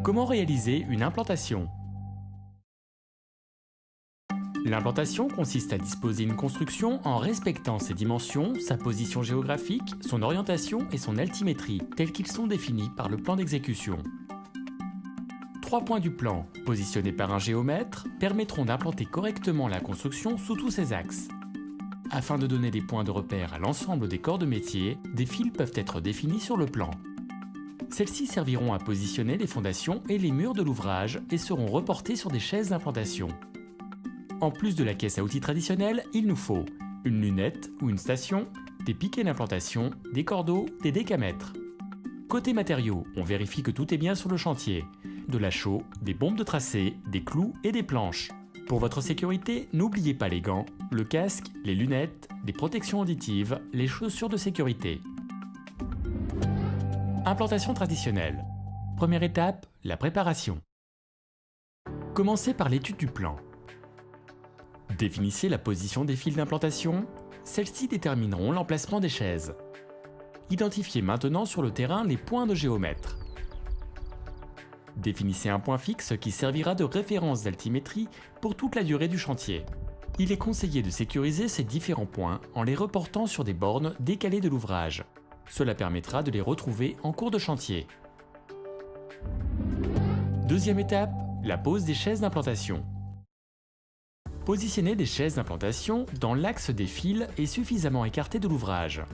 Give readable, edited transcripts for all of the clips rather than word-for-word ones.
Comment réaliser une implantation? L'implantation consiste à disposer une construction en respectant ses dimensions, sa position géographique, son orientation et son altimétrie, tels qu'ils sont définis par le plan d'exécution. 3 points du plan, positionnés par un géomètre, permettront d'implanter correctement la construction sous tous ses axes. Afin de donner des points de repère à l'ensemble des corps de métier, des fils peuvent être définis sur le plan. Celles-ci serviront à positionner les fondations et les murs de l'ouvrage et seront reportées sur des chaises d'implantation. En plus de la caisse à outils traditionnelle, il nous faut une lunette ou une station, des piquets d'implantation, des cordeaux, des décamètres. Côté matériaux, on vérifie que tout est bien sur le chantier. De la chaux, des bombes de tracé, des clous et des planches. Pour votre sécurité, n'oubliez pas les gants, le casque, les lunettes, les protections auditives, les chaussures de sécurité. Implantation traditionnelle. Première étape, la préparation. Commencez par l'étude du plan. Définissez la position des fils d'implantation. Celles-ci détermineront l'emplacement des chaises. Identifiez maintenant sur le terrain les points de géomètre. Définissez un point fixe qui servira de référence d'altimétrie pour toute la durée du chantier. Il est conseillé de sécuriser ces différents points en les reportant sur des bornes décalées de l'ouvrage. Cela permettra de les retrouver en cours de chantier. Deuxième étape, la pose des chaises d'implantation. Positionnez des chaises d'implantation dans l'axe des fils et suffisamment écartées de l'ouvrage.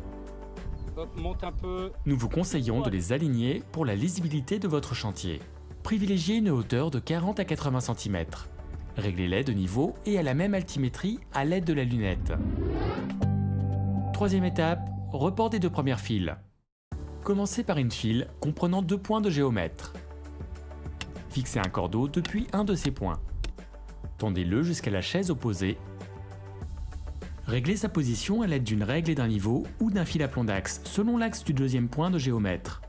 Monte un peu. Nous vous conseillons de les aligner pour la lisibilité de votre chantier. Privilégiez une hauteur de 40 à 80 cm. Réglez-les de niveau et à la même altimétrie à l'aide de la lunette. Troisième étape, report des 2 premières files. Commencez par une file comprenant 2 points de géomètre. Fixez un cordeau depuis un de ces points. Tendez-le jusqu'à la chaise opposée. Réglez sa position à l'aide d'une règle et d'un niveau ou d'un fil à plomb d'axe selon l'axe du 2e point de géomètre.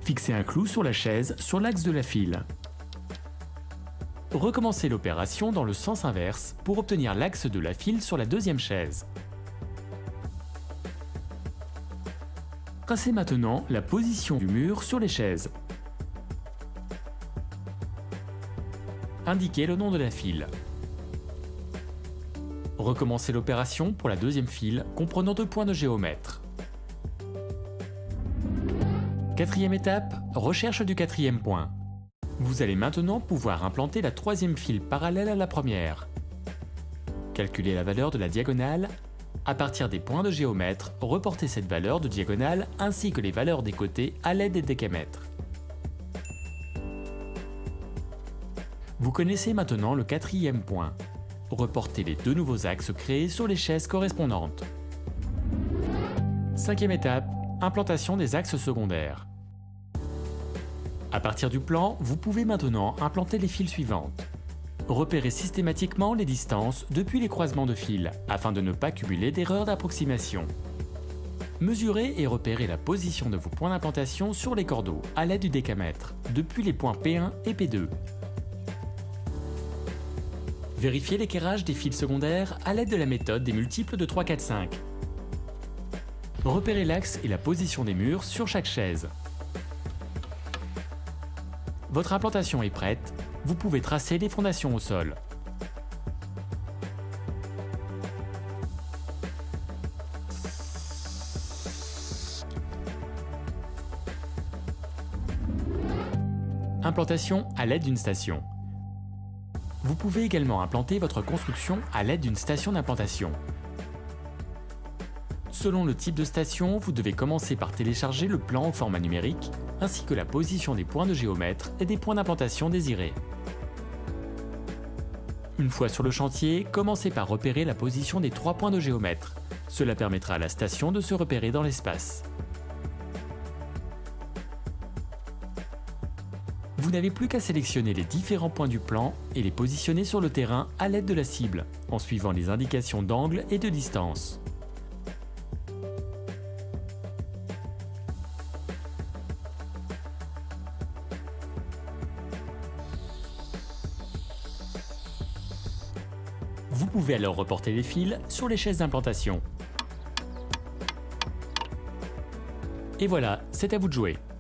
Fixez un clou sur la chaise sur l'axe de la file. Recommencez l'opération dans le sens inverse pour obtenir l'axe de la file sur la 2e chaise. Tracez maintenant la position du mur sur les chaises. Indiquez le nom de la file. Recommencez l'opération pour la 2e file comprenant 2 points de géomètre. 4e étape, recherche du 4e point. Vous allez maintenant pouvoir implanter la 3e file parallèle à la première. Calculez la valeur de la diagonale. À partir des points de géomètre, reportez cette valeur de diagonale ainsi que les valeurs des côtés à l'aide des décamètres. Vous connaissez maintenant le 4e point. Reportez les 2 nouveaux axes créés sur les chaises correspondantes. 5e étape, implantation des axes secondaires. À partir du plan, vous pouvez maintenant implanter les files suivantes. Repérez systématiquement les distances depuis les croisements de fils, afin de ne pas cumuler d'erreurs d'approximation. Mesurez et repérez la position de vos points d'implantation sur les cordeaux, à l'aide du décamètre, depuis les points P1 et P2. Vérifiez l'équerrage des fils secondaires à l'aide de la méthode des multiples de 3, 4, 5. Repérez l'axe et la position des murs sur chaque chaise. Votre implantation est prête, vous pouvez tracer les fondations au sol. Implantation à l'aide d'une station. Vous pouvez également implanter votre construction à l'aide d'une station d'implantation. Selon le type de station, vous devez commencer par télécharger le plan au format numérique, ainsi que la position des points de géomètre et des points d'implantation désirés. Une fois sur le chantier, commencez par repérer la position des 3 points de géomètre. Cela permettra à la station de se repérer dans l'espace. Vous n'avez plus qu'à sélectionner les différents points du plan et les positionner sur le terrain à l'aide de la cible, en suivant les indications d'angle et de distance. Vous pouvez alors reporter les fils sur les chaises d'implantation. Et voilà, c'est à vous de jouer.